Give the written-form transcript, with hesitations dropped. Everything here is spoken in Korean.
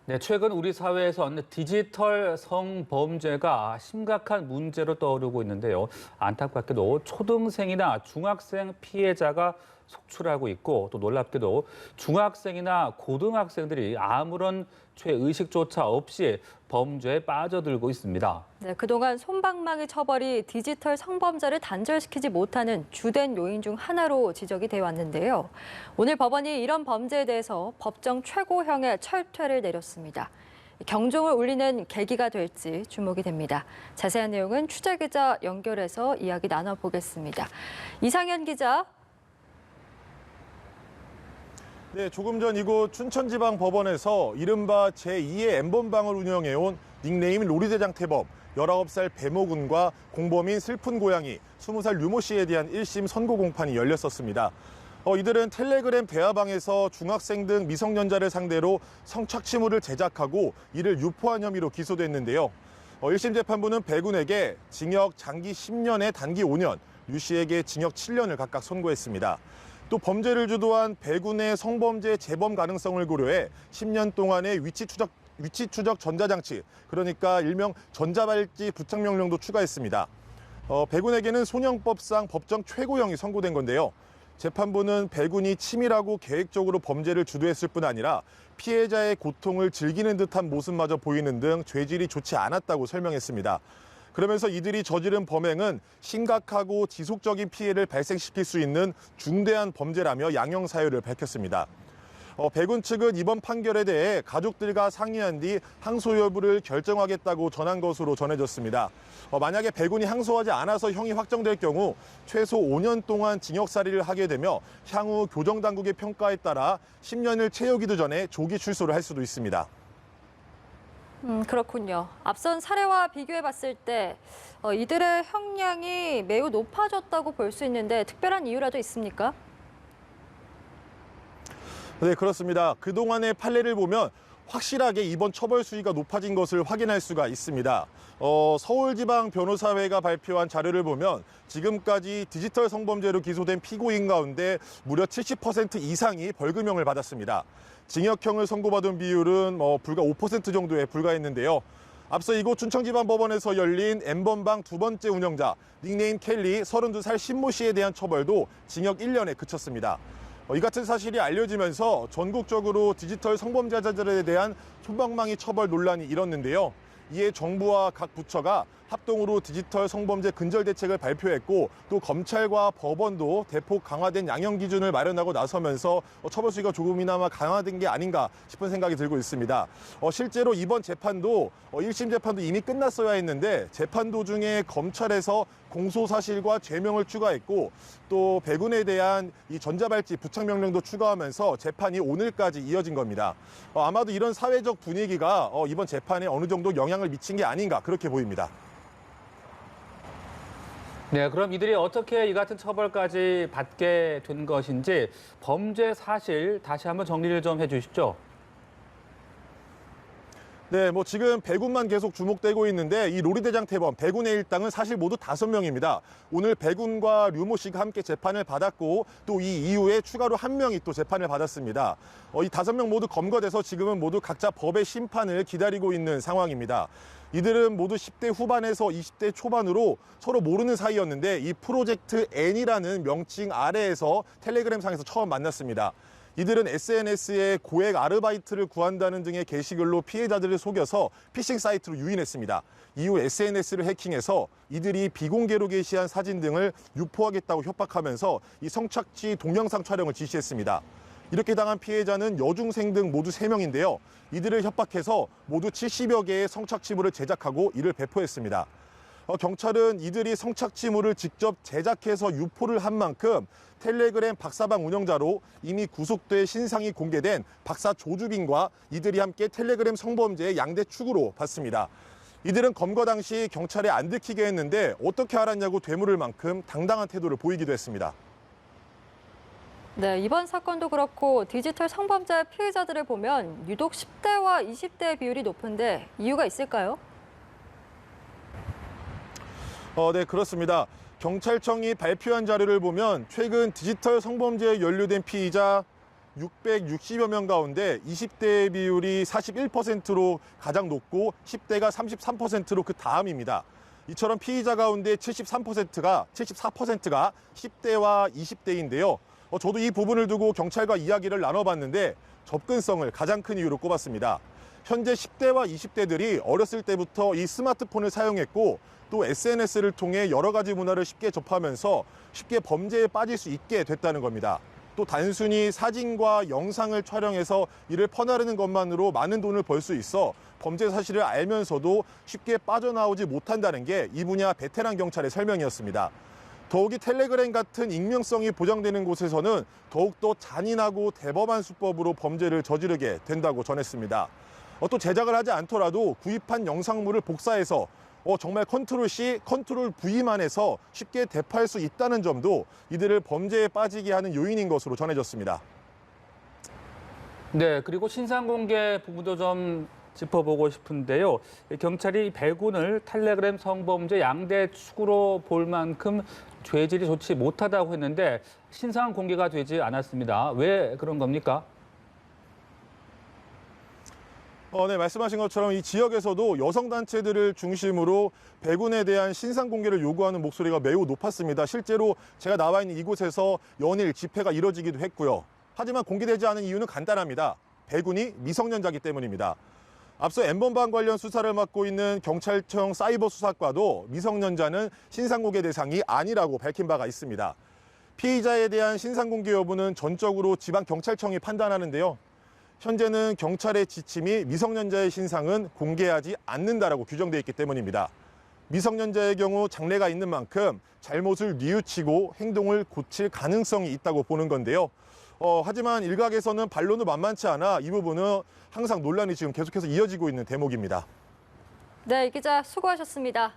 네, 최근 우리 사회에선 디지털 성범죄가 심각한 문제로 떠오르고 있는데요. 안타깝게도 초등생이나 중학생 피해자가 속출하고 있고 또 놀랍게도 중학생이나 고등학생들이 아무런 죄의식조차 없이 범죄에 빠져들고 있습니다. 네, 그동안 솜방망이 처벌이 디지털 성범죄를 단절시키지 못하는 주된 요인 중 하나로 지적이 돼 왔는데요. 오늘 법원이 이런 범죄에 대해서 법정 최고형의 철퇴를 내렸습니다. 경종을 울리는 계기가 될지 주목이 됩니다. 자세한 내용은 취재기자 연결해서 이야기 나눠보겠습니다. 이상현 기자. 네, 조금 전 이곳 춘천지방법원에서 이른바 제2의 N번방을 운영해온 닉네임 로리대장 태범 19살 배모군과 공범인 슬픈 고양이 20살 류모 씨에 대한 1심 선고 공판이 열렸었습니다. 이들은 텔레그램 대화방에서 중학생 등 미성년자를 상대로 성착취물을 제작하고 이를 유포한 혐의로 기소됐는데요. 1심 재판부는 배군에게 징역 장기 10년에 단기 5년, 류 씨에게 징역 7년을 각각 선고했습니다. 또 범죄를 주도한 배군의 성범죄 재범 가능성을 고려해 10년 동안의 위치 추적 전자장치, 그러니까 일명 전자발찌 부착명령도 추가했습니다. 배군에게는 소년법상 법정 최고형이 선고된 건데요. 재판부는 배군이 치밀하고 계획적으로 범죄를 주도했을 뿐 아니라 피해자의 고통을 즐기는 듯한 모습마저 보이는 등 죄질이 좋지 않았다고 설명했습니다. 그러면서 이들이 저지른 범행은 심각하고 지속적인 피해를 발생시킬 수 있는 중대한 범죄라며 양형 사유를 밝혔습니다. 배군 측은 이번 판결에 대해 가족들과 상의한 뒤 항소 여부를 결정하겠다고 전한 것으로 전해졌습니다. 만약에 배군이 항소하지 않아서 형이 확정될 경우 최소 5년 동안 징역살이를 하게 되며 향후 교정당국의 평가에 따라 10년을 채우기도 전에 조기 출소를 할 수도 있습니다. 그렇군요. 앞선 사례와 비교해 봤을 때 이들의 형량이 매우 높아졌다고 볼 수 있는데 특별한 이유라도 있습니까? 네, 그렇습니다. 그동안의 판례를 보면 확실하게 이번 처벌 수위가 높아진 것을 확인할 수가 있습니다. 서울지방변호사회가 발표한 자료를 보면 지금까지 디지털 성범죄로 기소된 피고인 가운데 무려 70% 이상이 벌금형을 받았습니다. 징역형을 선고받은 비율은 불과 5% 정도에 불과했는데요. 앞서 이곳 춘천지방법원에서 열린 N번방 두 번째 운영자 닉네임 켈리 32살 신모 씨에 대한 처벌도 징역 1년에 그쳤습니다. 이 같은 사실이 알려지면서 전국적으로 디지털 성범죄자들에 대한 솜방망이 처벌 논란이 일었는데요. 이에 정부와 각 부처가 합동으로 디지털 성범죄 근절 대책을 발표했고 또 검찰과 법원도 대폭 강화된 양형 기준을 마련하고 나서면서 처벌 수위가 조금이나마 강화된 게 아닌가 싶은 생각이 들고 있습니다. 실제로 이번 재판도 1심 재판도 이미 끝났어야 했는데 재판 도중에 검찰에서 공소 사실과 죄명을 추가했고 또 배군에 대한 이 전자발찌 부착 명령도 추가하면서 재판이 오늘까지 이어진 겁니다. 아마도 이런 사회적 분위기가 이번 재판에 어느 정도 영향을 미친 게 아닌가 그렇게 보입니다. 네, 그럼 이들이 어떻게 이 같은 처벌까지 받게 된 것인지 범죄 사실 다시 한번 정리를 좀 해주시죠. 네, 지금 배군만 계속 주목되고 있는데 이 로리대장 태범, 배군의 일당은 사실 모두 5명입니다. 오늘 배군과 류모 씨가 함께 재판을 받았고 또 이 이후에 추가로 1명이 또 재판을 받았습니다. 이 5명 모두 검거돼서 지금은 모두 각자 법의 심판을 기다리고 있는 상황입니다. 이들은 모두 10대 후반에서 20대 초반으로 서로 모르는 사이였는데 이 프로젝트 N이라는 명칭 아래에서 텔레그램상에서 처음 만났습니다. 이들은 SNS에 고액 아르바이트를 구한다는 등의 게시글로 피해자들을 속여서 피싱 사이트로 유인했습니다. 이후 SNS를 해킹해서 이들이 비공개로 게시한 사진 등을 유포하겠다고 협박하면서 이 성착취 동영상 촬영을 지시했습니다. 이렇게 당한 피해자는 여중생 등 모두 3명인데요. 이들을 협박해서 모두 70여 개의 성착취물을 제작하고 이를 배포했습니다. 경찰은 이들이 성착취물을 직접 제작해서 유포를 한 만큼 텔레그램 박사방 운영자로 이미 구속돼 신상이 공개된 박사 조주빈과 이들이 함께 텔레그램 성범죄의 양대 축으로 봤습니다. 이들은 검거 당시 경찰에 안 들키게 했는데 어떻게 알았냐고 되물을 만큼 당당한 태도를 보이기도 했습니다. 네, 이번 사건도 그렇고 디지털 성범죄 피해자들을 보면 유독 10대와 20대의 비율이 높은데 이유가 있을까요? 네, 그렇습니다. 경찰청이 발표한 자료를 보면 최근 디지털 성범죄에 연루된 피의자 660여 명 가운데 20대 비율이 41%로 가장 높고 10대가 33%로 그 다음입니다. 이처럼 피의자 가운데 74%가 10대와 20대인데요. 저도 이 부분을 두고 경찰과 이야기를 나눠봤는데 접근성을 가장 큰 이유로 꼽았습니다. 현재 10대와 20대들이 어렸을 때부터 이 스마트폰을 사용했고 또 SNS를 통해 여러 가지 문화를 쉽게 접하면서 쉽게 범죄에 빠질 수 있게 됐다는 겁니다. 또 단순히 사진과 영상을 촬영해서 이를 퍼나르는 것만으로 많은 돈을 벌 수 있어 범죄 사실을 알면서도 쉽게 빠져나오지 못한다는 게 이 분야 베테랑 경찰의 설명이었습니다. 더욱이 텔레그램 같은 익명성이 보장되는 곳에서는 더욱더 잔인하고 대범한 수법으로 범죄를 저지르게 된다고 전했습니다. 또 제작을 하지 않더라도 구입한 영상물을 복사해서 정말 컨트롤-C, 컨트롤-V만 해서 쉽게 대파할 수 있다는 점도 이들을 범죄에 빠지게 하는 요인인 것으로 전해졌습니다. 네, 그리고 신상 공개 부분도 좀 짚어보고 싶은데요. 경찰이 배군을 텔레그램 성범죄 양대 축으로 볼 만큼 죄질이 좋지 못하다고 했는데 신상 공개가 되지 않았습니다. 왜 그런 겁니까? 네, 말씀하신 것처럼 이 지역에서도 여성단체들을 중심으로 배군에 대한 신상 공개를 요구하는 목소리가 매우 높았습니다. 실제로 제가 나와 있는 이곳에서 연일 집회가 이뤄지기도 했고요. 하지만 공개되지 않은 이유는 간단합니다. 배군이 미성년자이기 때문입니다. 앞서 N번방 관련 수사를 맡고 있는 경찰청 사이버 수사과도 미성년자는 신상 공개 대상이 아니라고 밝힌 바가 있습니다. 피의자에 대한 신상 공개 여부는 전적으로 지방경찰청이 판단하는데요. 현재는 경찰의 지침이 미성년자의 신상은 공개하지 않는다라고 규정되어 있기 때문입니다. 미성년자의 경우 장래가 있는 만큼 잘못을 뉘우치고 행동을 고칠 가능성이 있다고 보는 건데요. 하지만 일각에서는 반론도 만만치 않아 이 부분은 항상 논란이 지금 계속해서 이어지고 있는 대목입니다. 네, 이 기자 수고하셨습니다.